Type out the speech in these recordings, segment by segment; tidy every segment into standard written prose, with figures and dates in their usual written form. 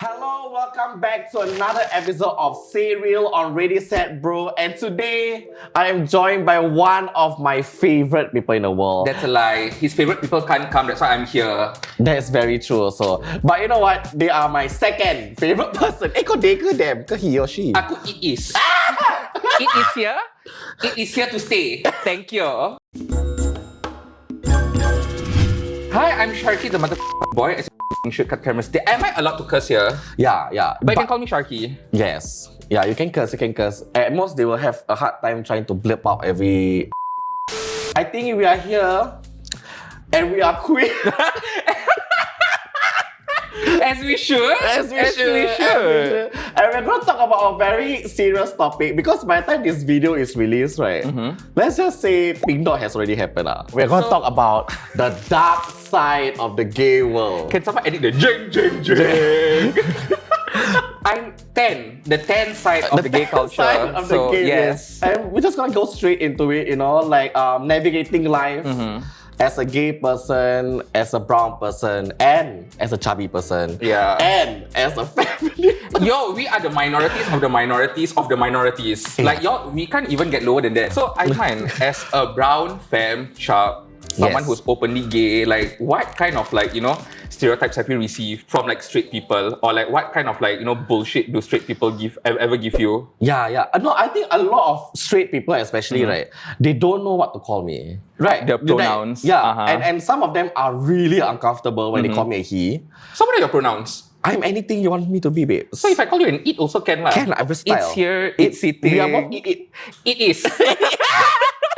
Hello, welcome back to another episode of Serial on Ready Set Bro. And today, I am joined by one of my favorite people in the world. That's a lie. His favorite people can't come, that's why I'm here. That's very true also. But you know what? They are my second favorite person. Kau they ke them? Ke he or she? Aku it is. It is here. It is here to stay. Thank you. Hi, I'm Sharky, the mother boy. Should cut cameras. Am I allowed to curse here? Yeah. But you can call me Sharky. Yes. Yeah, you can curse. At most, they will have a hard time trying to blip out every... I think we are here and we are queer. As we should. And we're going to talk about a very serious topic because by the time this video is released, right? Let's just say Pink Dot has already happened. We're going to talk about the dark side of the gay world. Can someone edit the jing? I'm 10. The 10 side of the gay culture. Side of the gay yes. And we're just going to go straight into it, like navigating life. As a gay person, as a brown person, and as a chubby person. Yeah. And as a family person. Yo, we are the minorities of the minorities of the minorities. Like, yo, we can't even get lower than that. So, Aiman, as a brown, femme, chub, someone who's openly gay, like, what kind of, stereotypes have you received from, straight people? Or, what kind of, bullshit do straight people ever give you? Yeah. No, I think a lot of straight people, especially, right, they don't know what to call me. Right. The pronouns. And some of them are really uncomfortable when they call me a he. So what are your pronouns? I'm anything you want me to be, babe. So if I call you an it also can lah. Can, I'm versatile. It's here, it's sitting. We are both it. It is.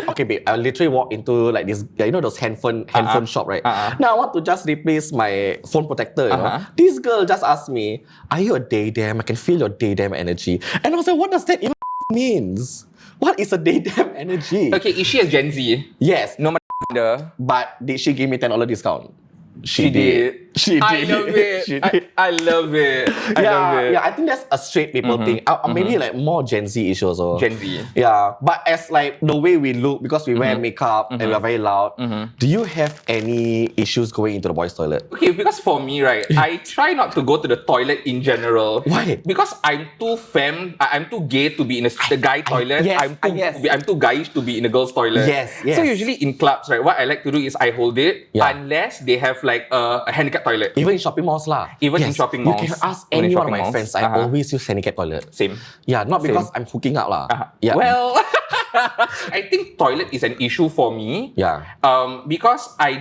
Okay, babe, I literally walk into this, those handphone shop, right? Now I want to just replace my phone protector, you know. This girl just asked me, are you a daydam? I can feel your daydam energy. And I was like, what does that even means? What is a daydam energy? Okay, is she a Gen Z? Yes. No matter. But did she give me $10 discount? She did. I love it. She did. I love it. I love it. Yeah, I think that's a straight people thing. Maybe more Gen Z issues also. Gen Z. Yeah, but as the way we look, because we wear makeup and we are very loud, do you have any issues going into the boys' toilet? Okay, because for me, right, I try not to go to the toilet in general. Why? Because I'm too femme, I'm too gay to be in the guy toilet. I'm too guyish to be in the girls' toilet. Yes. So usually in clubs, right, what I like to do is I hold it unless they have a handicap toilet. Even in shopping malls lah. Even in shopping malls. You can ask any one of my friends. I always use handicap toilet. Same. Yeah, not because I'm hooking up lah. Yeah. Well, I think toilet is an issue for me. Yeah. Because I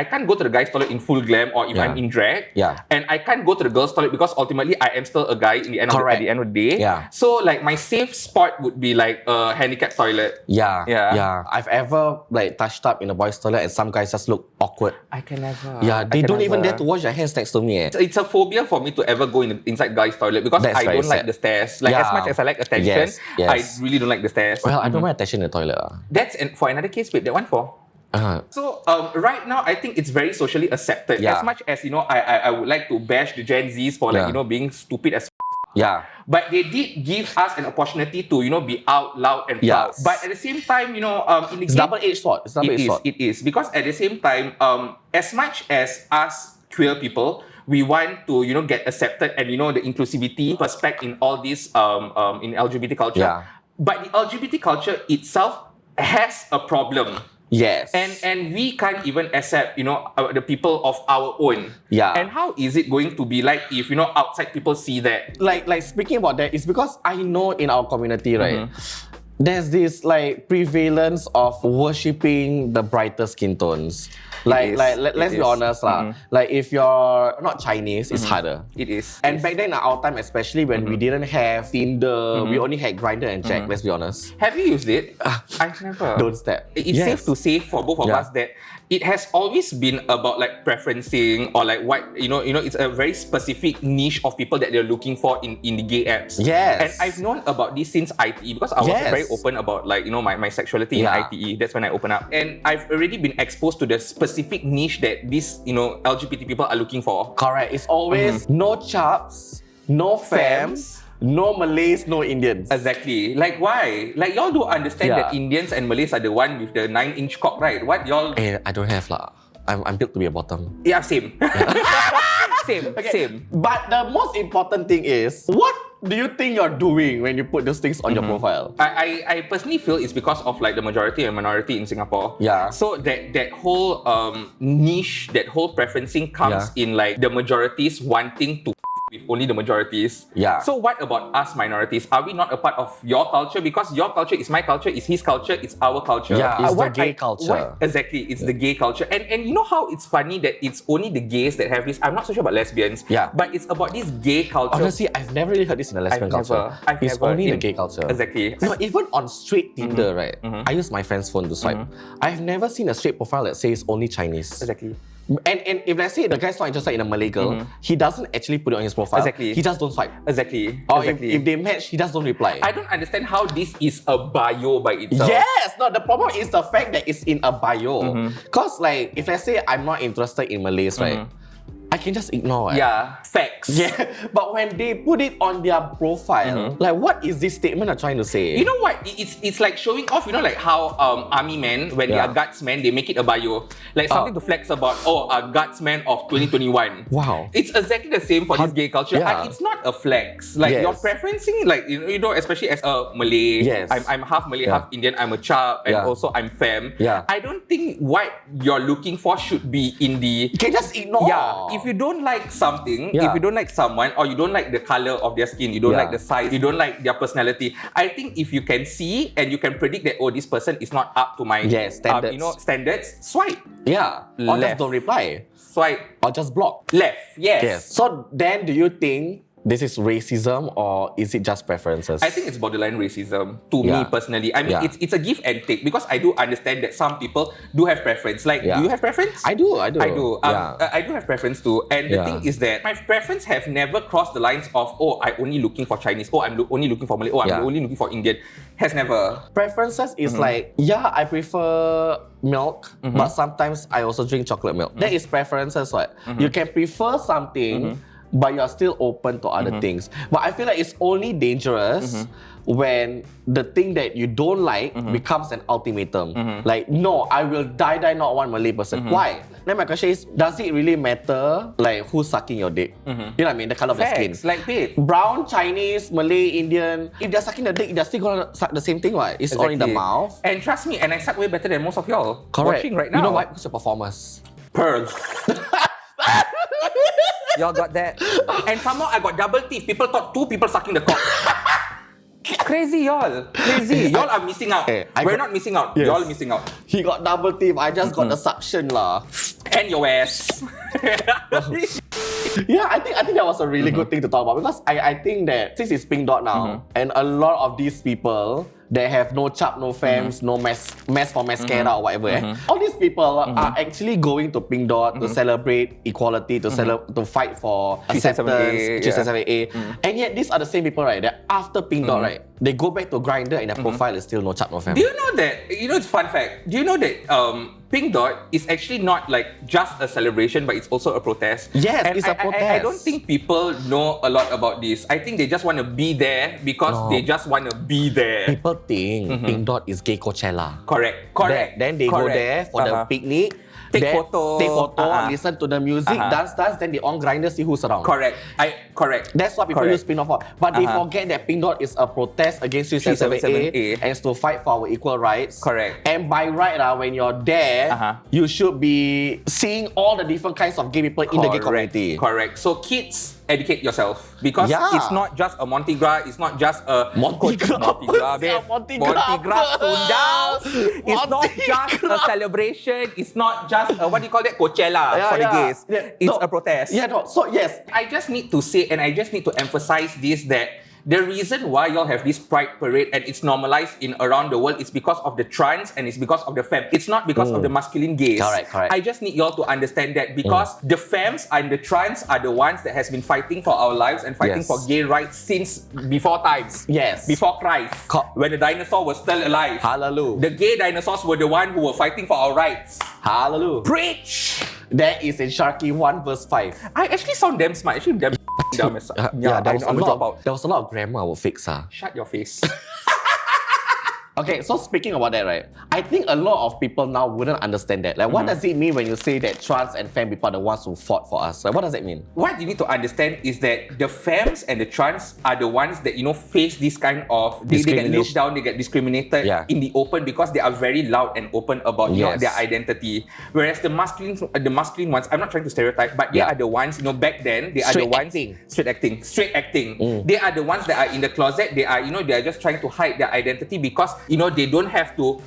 can't go to the guys' toilet in full glam or if I'm in drag. Yeah. And I can't go to the girls' toilet because ultimately I am still a guy at the end of the day. Yeah. So my safe spot would be a handicap toilet. Yeah. I've ever touched up in a boys' toilet and some guys just look awkward. I can never. Yeah, they don't even dare to wash their hands next to me. It's a phobia for me to ever go inside guys' toilet because I don't like the stairs. As much as I like attention, I really don't like the stairs. Well, I don't mind attention in the toilet. That's for another case, wait, that one for? So right now, I think it's very socially accepted. As much as I would like to bash the Gen Zs for being stupid as but they did give us an opportunity to be out loud and proud. But at the same time, in the it's double-edged sword. It is because at the same time, as much as us queer people, we want to get accepted and the inclusivity perspective in all this in LGBT culture. But the LGBT culture itself has a problem. Yes. And we can't even accept, the people of our own. Yeah. And how is it going to be like if, outside people see that? Like speaking about that, it's because I know in our community, right, there's this prevalence of worshipping the brighter skin tones. Let's be honest lah. If you're not Chinese, it's harder. It is. And back then, at our time, especially when we didn't have Tinder, we only had Grindr and Jack. Let's be honest. Have you used it? I've never. Don't step. It's safe to say for both of us that it has always been about preferencing or what it's a very specific niche of people that they're looking for in the gay apps. Yes. And I've known about this since ITE because I was very open about my sexuality in ITE. That's when I opened up. And I've already been exposed to the specific niche that these LGBT people are looking for. Correct. It's always no chubs, no femmes, no Malays, no Indians. Exactly. Why? Y'all do understand that Indians and Malays are the one with the 9-inch cock, right? What y'all... I don't have lah. I'm built to be a bottom. Yeah, same. Same. But the most important thing is, what do you think you're doing when you put those things on your profile? I personally feel it's because of like the majority and minority in Singapore. Yeah. So that whole niche, that whole preferencing comes in like the majorities wanting to with only the majorities. Yeah. So what about us minorities? Are we not a part of your culture? Because your culture is my culture, it's his culture, it's our culture. Yeah, it's the gay culture. Exactly, it's the gay culture. And you know how it's funny that it's only the gays that have this? I'm not so sure about lesbians. Yeah. But it's about this gay culture. Honestly, I've never really heard this in the lesbian culture. It's only the gay culture. Exactly. No, even on straight Tinder, right? I use my friend's phone to swipe. I've never seen a straight profile that says only Chinese. Exactly. And if let's say the guy's not interested in a Malay girl, he doesn't actually put it on his profile. Exactly. He just don't swipe. Exactly. Or if they match, he just don't reply. I don't understand how this is a bio by itself. Yes! No, the problem is the fact that it's in a bio. Because like, if let's say I'm not interested in Malays, right? I can just ignore it. Yeah, facts. Yeah, but when they put it on their profile, like what is this statement are trying to say? You know what? It's like showing off. You know, like how army men, when they are guardsmen, they make it a bio, like something to flex about. Oh, a guardsman of 2021. Wow. It's exactly the same for this gay culture. Yeah. It's not a flex. Like you're preferencing, like you know, especially as a Malay. Yes. I'm half Malay, half Indian. I'm a chap, and also I'm femme. Yeah. I don't think what you're looking for should be in the. You can just ignore. Yeah. If you don't like something, if you don't like someone, or you don't like the color of their skin, you don't like the size, you don't like their personality, I think if you can see and you can predict that, oh, this person is not up to my standards. Standards, swipe. Yeah. Or Left. just don't reply. Swipe. Or just block. Left. Yes. So then do you think this is racism or is it just preferences? I think it's borderline racism to me personally. I mean, it's a give and take, because I do understand that some people do have preference. Like, do you have preference? I do. I do have preference too. And the thing is that my preference have never crossed the lines of, oh, I'm only looking for Chinese. Oh, I'm only looking for Malay. Oh, I'm only looking for Indian. Has never. Preferences is like, I prefer milk, but sometimes I also drink chocolate milk. That is preferences, right? You can prefer something, but you're still open to other things. But I feel like it's only dangerous when the thing that you don't like becomes an ultimatum. Like, no, I will die not one Malay person. Why? Then my question is, does it really matter like who's sucking your dick? You know what I mean? The color of the skin. Like, babe. Brown, Chinese, Malay, Indian, if they're sucking the dick, they're still gonna suck the same thing, right? It's all in the mouth. And trust me, and I suck way better than most of y'all Correct. watching right now. You know why? Because you're performers. Pearl. Y'all got that. And somehow I got double teeth. People thought two people sucking the cock. Crazy, y'all. Crazy. Y'all are missing out. We're not missing out. Y'all missing out. He got double teeth. I just got the suction lah. And your ass. Yeah, I think that was a really good thing to talk about, because I think that since it's Pink Dot now, and a lot of these people, they have no chap, no femmes, no mess for mascara or whatever. All these people are actually going to Pink Dot to celebrate equality, to fight for acceptance, Xx.vier. And yet these are the same people, right? That after Pink Dot, right, they go back to Grindr and their profile is still no chap, no femme. Do you know that? You know, it's fun fact. Do you know that Pink Dot is actually not like just a celebration, but it's also a protest. Yes, and it's a protest. I don't think people know a lot about this. I think they just want to be there because they just want to be there. People think Pink Dot is gay Coachella. Correct. Then they go there for the picnic. Take photo, listen to the music, dance, then they on Grindr, see who's around. Correct. That's what people use Pink Dot for. But they forget that Pink Dot is a protest against Xx.vier and it's to fight for our equal rights. Correct. And by right, when you're there, you should be seeing all the different kinds of gay people in the gay community. Correct. So kids, educate yourself, because it's not just a Monty Gras, it's not just a Monty Gras Sundal. It's not just a celebration. It's not just what do you call that, Coachella for the gays. It's a protest. So yes, I just need to say, and I just need to emphasize this, that the reason why y'all have this pride parade and it's normalized in around the world is because of the trans and it's because of the femme. It's not because of the masculine gays. Correct. I just need y'all to understand that, because the femmes and the trans are the ones that has been fighting for our lives and fighting for gay rights since before times. Yes. Before Christ. When the dinosaur was still alive. Hallelujah. The gay dinosaurs were the ones who were fighting for our rights. Hallelujah. Preach! That is in Sharky 1 verse 5. I actually sound damn smart. Actually, damn dumb as there was a lot of grammar I will fix. Shut your face. Okay, so speaking about that, right? I think a lot of people now wouldn't understand that. Like, what does it mean when you say that trans and femme people are the ones who fought for us? Like, what does that mean? What you need to understand is that the femmes and the trans are the ones that face this kind of they get looked down, they get discriminated in the open because they are very loud and open about their identity. Whereas the masculine ones, I'm not trying to stereotype, but they are the ones back then they are the ones straight acting. They are the ones that are in the closet. They are they are just trying to hide their identity because they don't have to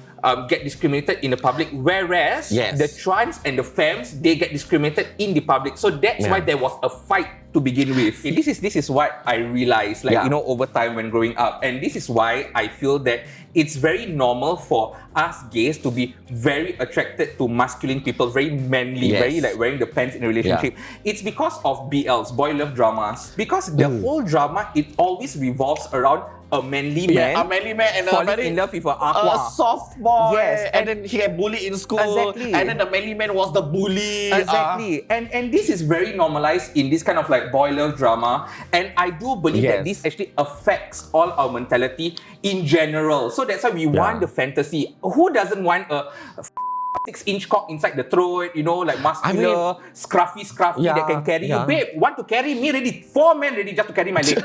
get discriminated in the public, whereas the trans and the femmes, they get discriminated in the public. So that's why there was a fight to begin with. This is what I realized, over time when growing up, and this is why I feel that it's very normal for us gays to be very attracted to masculine people, very manly, very like wearing the pants in a relationship. It's because of BLs, boy love dramas, because the whole drama, it always revolves around a manly man, and falling in love with a soft boy, yes, and then he get bullied in school, and then the manly man was the bully. And this is very normalized in this kind of like boy love drama, and I do believe that this actually affects all our mentality in general. So that's why we want the fantasy. Who doesn't want a 6-inch cock inside the throat, like muscular, scruffy that can carry you? Babe, want to carry me ready? 4 men ready just to carry my leg.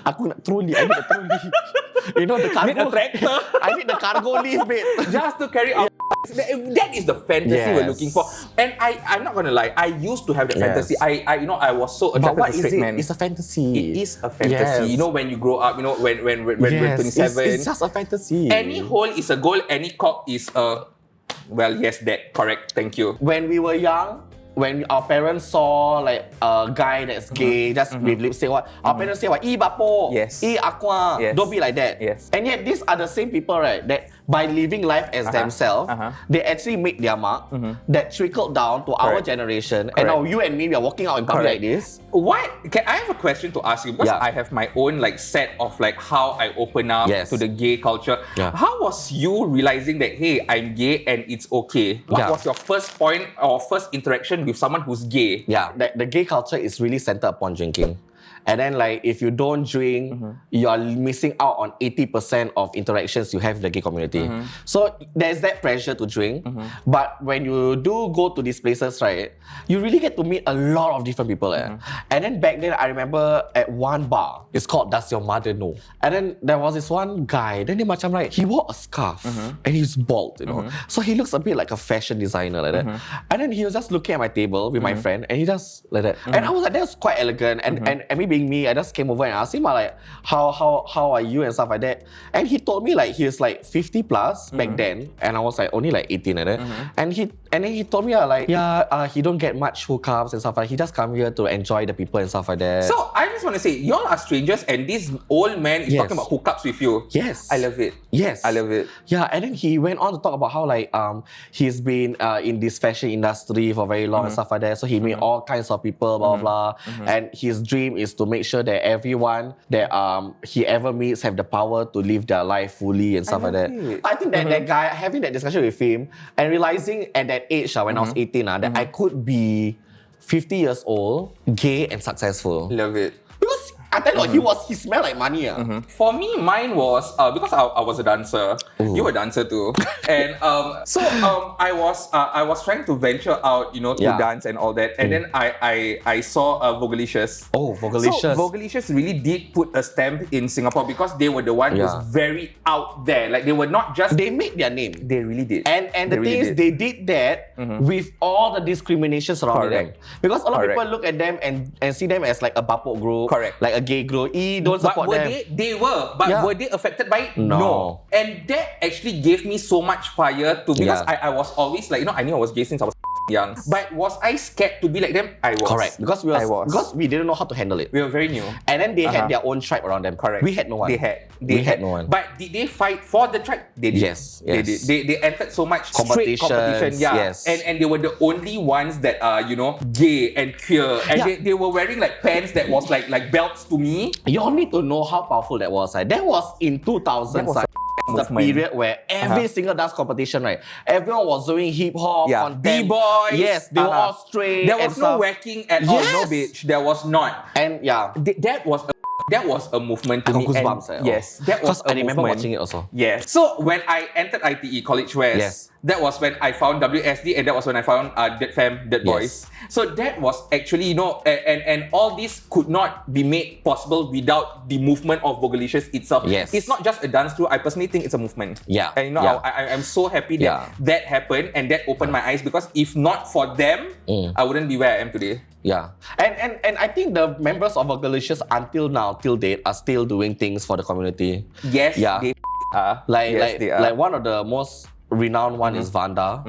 Aku nak trolley, I need a trolley. The cargo. Need a tractor. I need the cargo lift, babe. Just to carry our that is the fantasy we're looking for. And I'm not gonna lie, I used to have that fantasy. I was so attracted to straight men. It's a fantasy. It is a fantasy. When you grow up, when we're 27. It's just a fantasy. Any hole is a goal, any cock is a... Well, yes, that correct. Thank you. When we were young, when our parents saw like a guy that's gay, just with lipstick, our parents say, bapo, aqua, don't be like that. Yes. And yet these are the same people, right, that by living life as themselves, they actually made their mark that trickled down to our generation. And now you and me, we are walking out in public like this. Why? I have a question to ask you, because I have my own set of how I open up to the gay culture. How was you realizing that, hey, I'm gay and it's okay? What was your first point or first interaction with someone who's gay? The gay culture is really centered upon drinking. And then if you don't drink, you are missing out on 80% of interactions you have with the gay community. So there's that pressure to drink. But when you do go to these places, right, you really get to meet a lot of different people. And then back then, I remember at one bar, it's called Does Your Mother Know? And then there was this one guy, then he wore a scarf and he's bald, So he looks a bit like a fashion designer like that. And then he was just looking at my table with my friend and he just like that. And I was like, that was quite elegant. And me being me, I just came over and asked him how are you and stuff like that. And he told me he was 50 plus back then, and I was only 18 like that. And then he told me he don't get much hookups and stuff like that. He just come here to enjoy the people and stuff like that. So I just want to say, y'all are strangers and this old man is talking about hookups with you. Yes. I love it. Yes. I love it. Yeah, and then he went on to talk about how he's been in this fashion industry for very long and stuff like that. So he met all kinds of people, blah blah. And his dream is to make sure that everyone that he ever meets have the power to live their life fully and stuff like that. I think that guy, having that discussion with him and realizing at that age when I was 18 that I could be 50 years old, gay and successful. Love it. Because I tell you, he smelled like money. For me, mine was because I was a dancer. You were a dancer too, and I was trying to venture out, to dance and all that. And then I saw Vogelicious. Oh, Vogelicious! So Vogelicious really did put a stamp in Singapore because they were the one who's very out there. They were not just they made their name. They really did. And the thing is, they did that with all the discrimination surrounding them. Because a lot of people look at them and see them as a bapok group, like a gay group. Don't support them. They were, but were they affected by it? No. And that actually gave me so much fire because I was always I knew I was gay since I was young. But was I scared to be like them? I was. Correct. Because we didn't know how to handle it. We were very new. And then they had their own tribe around them. Correct. We had no one. They had no one. But did they fight for the tribe? They did. Yes. They did. They entered so much straight competition. Yeah. Yes. And they were the only ones that are, gay and queer. And they were wearing pants that was like belts to me. You all need to know how powerful that was. That was in 2000. The period where every single dance competition, right, everyone was doing hip hop on B-boys. Yes, they were all straight. There was no whacking at all, no bitch. There was not. And that was a That was a movement to I got me. goosebumps. Yes, that was a I remember movement. watching it also. Yes. So when I entered ITE, College West, Yes. that was when I found WSD, and that was when I found Femme, Boys. So that was actually, and all this could not be made possible without the movement of Vogelicious itself. Yes. It's not just a dance crew. I personally think it's a movement. Yeah. And I'm so happy that that happened and that opened my eyes, because if not for them, I wouldn't be where I am today. Yeah, and I think the members of Vogelicious until now, till date, are still doing things for the community. Yes, Yeah. they are. They are. Like one of the most renowned one is Vanda,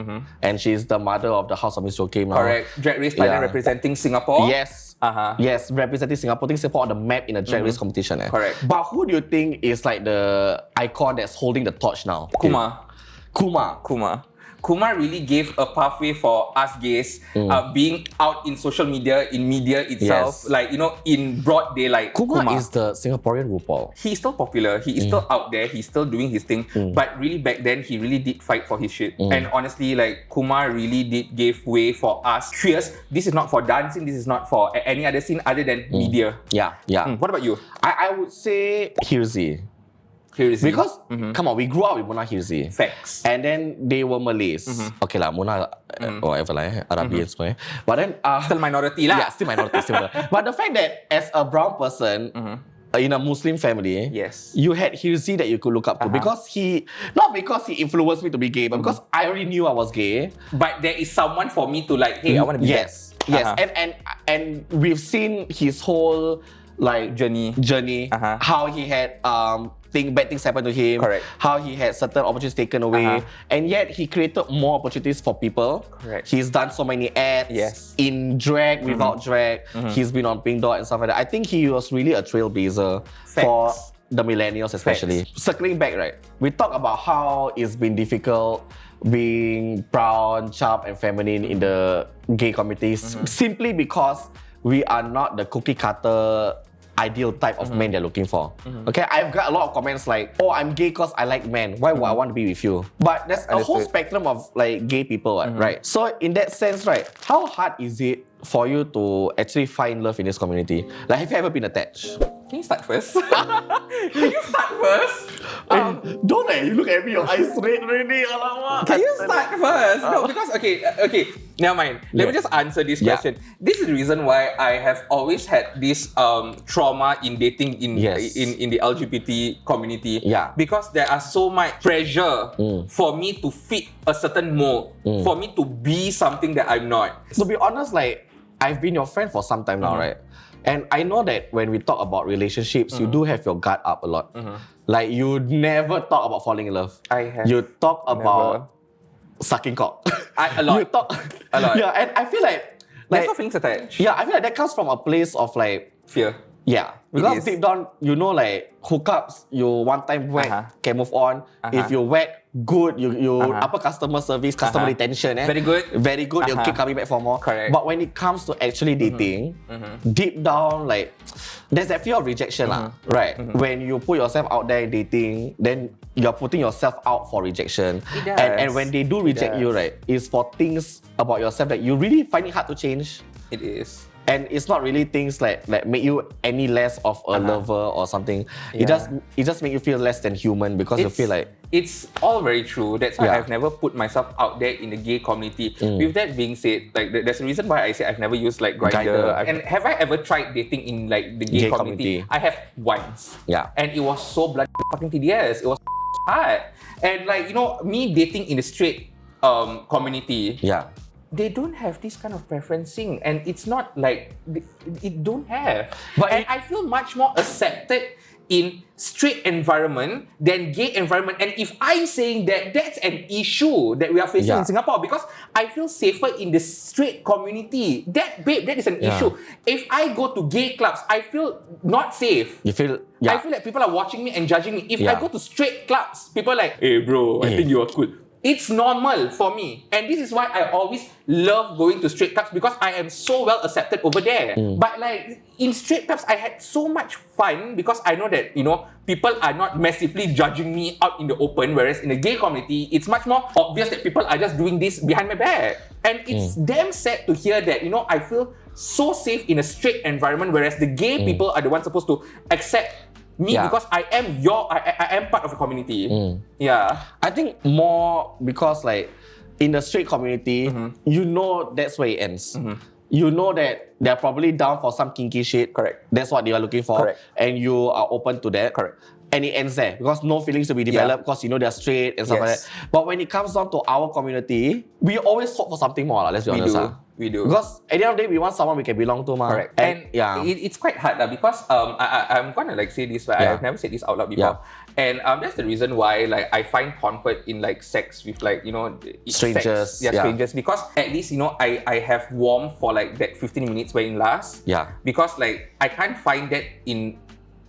and she's the mother of the House of Miss Joakim now. Correct. Drag Race Thailand representing Singapore. Yes. Yes, representing Singapore, putting Singapore on the map in a drag race competition. Correct. But who do you think is like the icon that's holding the torch now? Kumar really gave a pathway for us gays, being out in social media, in media itself, in broad daylight. Kumar is the Singaporean RuPaul. He's still popular, he is still out there, he's still doing his thing, but really back then, he really did fight for his shit. And honestly, Kumar really did give way for us queers. This is not for dancing, this is not for any other scene other than media. Yeah. What about you? I would say Kirsty. Because, come on, we grew up with Mona Hirzi. Facts. And then they were Malays. Okay lah, Mona, whatever lah, Arabian semuanya. But then... still minority lah. Yeah, still minority. But the fact that as a brown person, in a Muslim family, yes, you had Hirzi that you could look up to. Because not because he influenced me to be gay, but because I already knew I was gay. But there is someone for me to hey, I want to be yes. And we've seen his whole journey, how he had bad things happen to him. Correct. How he had certain opportunities taken away, and yet he created more opportunities for people. Correct. He's done so many ads in drag, without drag. He's been on Pink Dot and stuff like that. I think he was really a trailblazer for the millennials, especially. Circling back, right? We talk about how it's been difficult being brown, sharp, and feminine in the gay communities, simply because we are not the cookie cutter ideal type of men they're looking for. Okay, I've got a lot of comments like, oh, I'm gay because I like men. Why would I want to be with you? But there's a whole spectrum of gay people, right? So in that sense, right, how hard is it for you to actually find love in this community? Have you ever been attached? Can you start first? Can you start first? Don't you look at me, your eyes red already. Alamak. Can you start first? No, because okay, never mind. Let me just answer this question. This is the reason why I have always had this trauma in dating in the LGBT community. Yeah. Because there are so much pressure for me to fit a certain mold, for me to be something that I'm not. To be honest, I've been your friend for some time now, right? And I know that when we talk about relationships, you do have your guard up a lot. You never talk about falling in love. I have. You talk about sucking cock. A lot. You talk a lot. Yeah, and I feel there's no feelings attached. Yeah, I feel that comes from a place of fear. Yeah, because deep down, hookups, you one time whack, can move on. If you whack, good, you upper customer service, customer retention. Very good. Very good, you'll keep coming back for more. Correct. But when it comes to actually dating, deep down, there's that fear of rejection, right? When you put yourself out there dating, then you're putting yourself out for rejection. It does. And when they do reject you, right, it's for things about yourself that you really find it hard to change. It is. And it's not really things that make you any less of a lover or something. Yeah. It just make you feel less than human because you feel like... It's all very true. That's why I've never put myself out there in the gay community. With that being said, there's a reason why I say I've never used Grindr. And have I ever tried dating in the gay community? I have once. Yeah. And it was so bloody fucking tedious. It was hard. And me dating in the straight community. Yeah. They don't have this kind of preferencing, and it's not it don't have. But I feel much more accepted in straight environment than gay environment. And if I'm saying that, that's an issue that we are facing in Singapore, because I feel safer in the straight community. That is an issue. If I go to gay clubs, I feel not safe. You feel... I feel like people are watching me and judging me. If I go to straight clubs, people are like, hey bro, I think you are cool. It's normal for me. And this is why I always love going to straight clubs, because I am so well accepted over there. But in straight clubs, I had so much fun because I know that, people are not massively judging me out in the open, whereas in the gay community, it's much more obvious that people are just doing this behind my back. And it's damn sad to hear that, I feel so safe in a straight environment, whereas the gay people are the ones supposed to accept me because I am part of a community. Yeah. I think more because like in the straight community, you know that's where it ends. You know that they're probably down for some kinky shit. Correct. That's what they are looking for. Correct. And you are open to that. Correct. And it ends there because no feelings will be developed because you know they're straight and stuff like that. But when it comes down to our community, we always hope for something more, let's be honest. We do. Because at the end of the day, we want someone we can belong to. Correct. And it's quite hard because I'm gonna like say this, but I've never said this out loud before. And that's the reason why like I find comfort in like sex with like, you know, strangers. Strangers. Because at least, you know, I have warmth for like that 15 minutes when it lasts. Yeah. Because like I can't find that in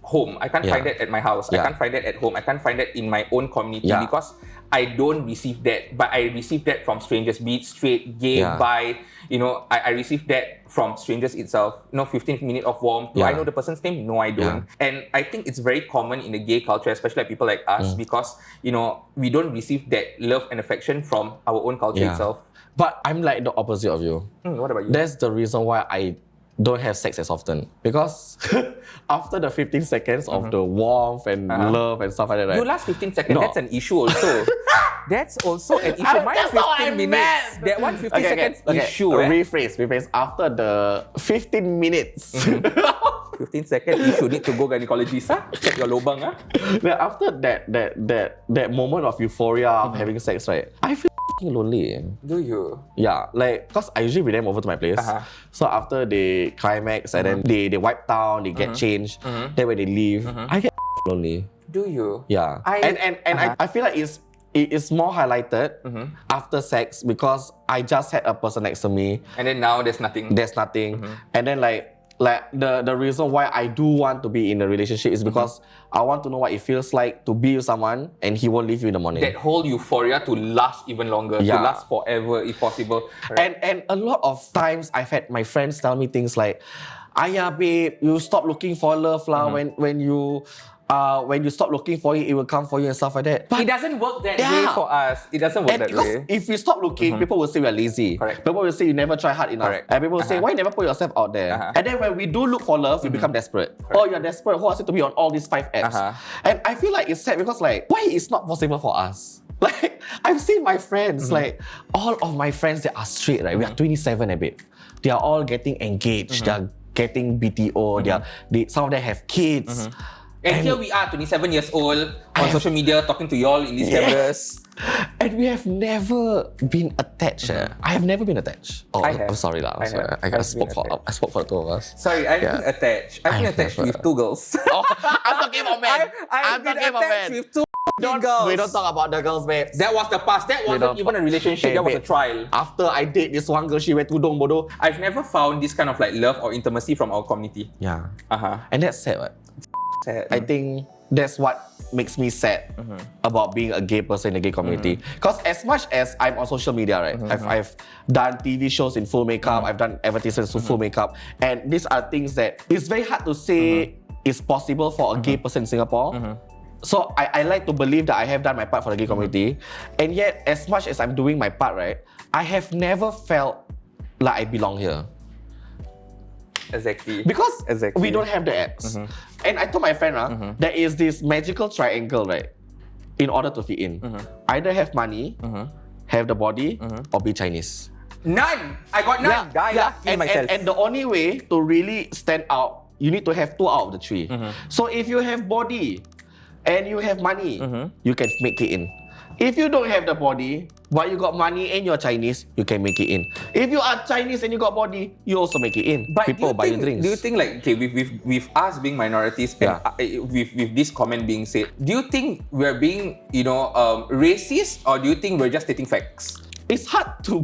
home. I can't find that at my house. I can't find that at home. I can't find that in my own community because I don't receive that. But I receive that from strangers, be it straight, gay, bi. You know, I receive that from strangers itself. You know, 15 minutes of warmth. Do I know the person's name? No, I don't. And I think it's very common in the gay culture, especially like people like us, because, you know, we don't receive that love and affection from our own culture itself. But I'm like the opposite of you. What about you? That's the reason why I don't have sex as often. Because after the 15 seconds of the warmth and love and stuff like that, right? You last 15 seconds, that's an issue also. That's also an issue. Mine 15 minutes. That one 15 seconds issue. Rephrase. After the 15 minutes. 15 seconds, you should need to go gynecologist, check your lobang. Then after that moment of euphoria of having sex, right? I feel lonely. Do you? Yeah, like, cause I usually bring them over to my place. So after they climax and then they wipe down, they get changed. Then when they leave, I get lonely. Do you? Yeah. I feel like it is more highlighted after sex because I just had a person next to me. And then now there's nothing. And then like the reason why I do want to be in a relationship is because I want to know what it feels like to be with someone and he won't leave you in the morning. That whole euphoria to last even longer, to last forever if possible. Right? And a lot of times I've had my friends tell me things like, "Ayah, babe, you stop looking for love lah. When you stop looking for it will come for you and stuff like that." But it doesn't work that way for us. It doesn't work that way. If we stop looking, people will say we are lazy. Correct. People will say you never try hard enough. And people will say, why you never put yourself out there? And then when we do look for love, we become desperate. Oh, you're desperate. Who asked you to be on all these 5 apps? And I feel like it's sad because like, why it's not possible for us? Like, I've seen my friends, like all of my friends that are straight, right? We are 27, babe. They are all getting engaged. They are getting BTO. Some of them have kids. And here we are, 27 years old, on social media, talking to y'all in these cameras. And we have never been attached. I have never been attached. Oh, I'm sorry lah. I spoke for the two of us. Sorry, I've been attached. I've been attached with 2 girls. I'm talking about men. I've been attached with 2 girls. We don't talk about the girls, babe. That was the past. That wasn't even a relationship. That was a trial. After I date this one girl, she went tudung bodoh. I've never found this kind of like love or intimacy from our community. Yeah. And that's sad, right? I think that's what makes me sad about being a gay person in the gay community. Because as much as I'm on social media, right, I've done TV shows in full makeup, I've done advertisements in full makeup, and these are things that it's very hard to say is possible for a gay person in Singapore. So I like to believe that I have done my part for the gay community, and yet as much as I'm doing my part, right, I have never felt like I belong here. Exactly. Because we don't have the apps. And I told my friend, there is this magical triangle, right? In order to fit in. Either have money, have the body, or be Chinese. None! I got none! And the only way to really stand out, you need to have 2 out of the 3. So if you have body and you have money, you can make it in. If you don't have the body, but you got money and you're Chinese, you can make it in. If you are Chinese and you got body, you also make it in. But people buy your drinks. Do you think like, okay, with us being minorities and with this comment being said, do you think we're being, racist, or do you think we're just stating facts? It's hard to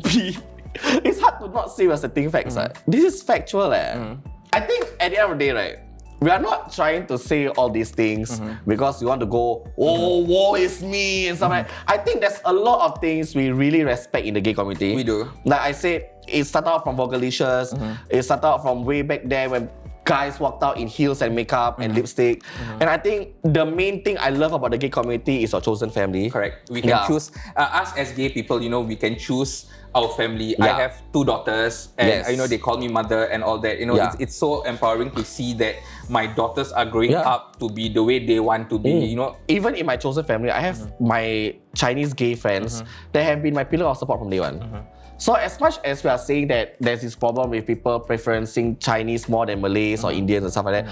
not say we're stating facts. Right? This is factual. I think at the end of the day, right, we are not trying to say all these things because we want to go, woe is me and stuff like that. I think there's a lot of things we really respect in the gay community. We do. Like I said, it started out from Vogelicious. It started out from way back there when guys walked out in heels and makeup and lipstick. And I think the main thing I love about the gay community is our chosen family. Correct. We can choose, us as gay people, we can choose our family. I have 2 daughters and they call me mother and all that. It's so empowering to see that my daughters are growing up to be the way they want to be, Even in my chosen family, I have my Chinese gay friends that have been my pillar of support from day one. So as much as we are saying that there's this problem with people preferencing Chinese more than Malays or Indians and stuff like that,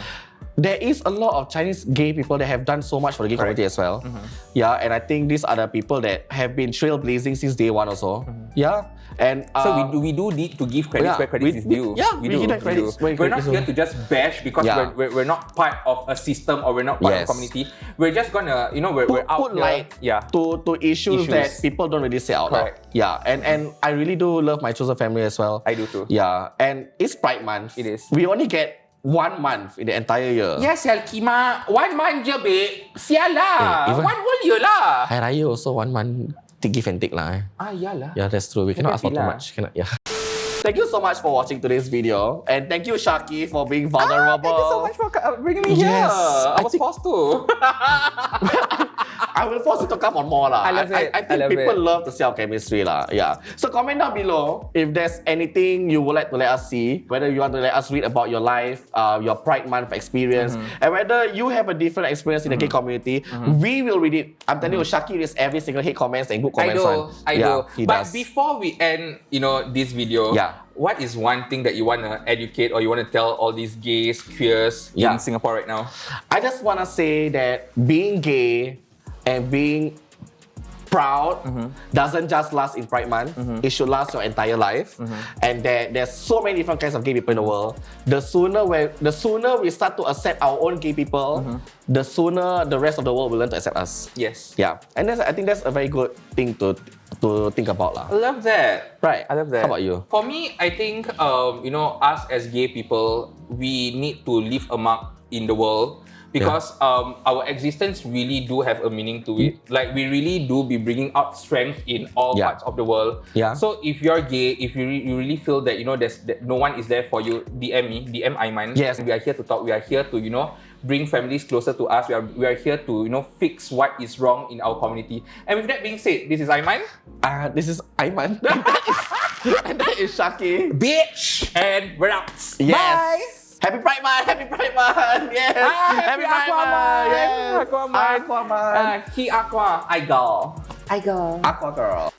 there is a lot of Chinese gay people that have done so much for the gay community as well. Yeah, and I think these are the people that have been trailblazing since day one also. Yeah, and so we do need to give credit where credit is due. We give them credit. We're not here to just bash because we're not part of a system or we're not part of a community. We're just gonna we're out put light to issues that people don't really say out loud. Yeah, and I really do love my chosen family as well. I do too. Yeah, and it's Pride Month. It is. We only get 1 month in the entire year. Ya sial Kima, 1 month je babe. Sial lah. Even 1 whole year lah. Hari Raya also 1 month to give and take lah. Iyalah. Yeah, that's true. We cannot ask for too much. Thank you so much for watching today's video, and thank you Sharky for being vulnerable. Thank you so much for bringing me here. I was forced to. I will force you to come on more lah. I love it. I think people love to see our chemistry lah. Yeah. So comment down below if there's anything you would like to let us see, whether you want to let us read about your life, your Pride Month experience, and whether you have a different experience in the gay community. We will read it. I'm telling you, Sharky reads every single hate comments and good comments. I do. But before we end, this video, what is one thing that you want to educate or you want to tell all these gays, queers in Singapore right now? I just want to say that being gay and being proud doesn't just last in Pride Month. It should last your entire life. And there's so many different kinds of gay people in the world. The sooner we start to accept our own gay people, the sooner the rest of the world will learn to accept us. Yes. Yeah. And I think that's a very good thing to think about lah. I love that. Right. I love that. How about you? For me, I think us as gay people, we need to leave a mark in the world. Because our existence really do have a meaning to it. Like we really do be bringing out strength in all parts of the world. Yeah. So if you're gay, if you really feel that that no one is there for you, DM me, DM Aiman. Yes. We are here to talk. We are here to bring families closer to us. We are here to fix what is wrong in our community. And with that being said, this is Aiman. This is Aiman. And that is Sharky. Bitch. And we're out. Yes. Bye. Happy Pride Month! Happy Pride Month! Yes! Happy Pride Month! Yes! Aquaman! Aquaman! He Aqua, I go. Aqua girl.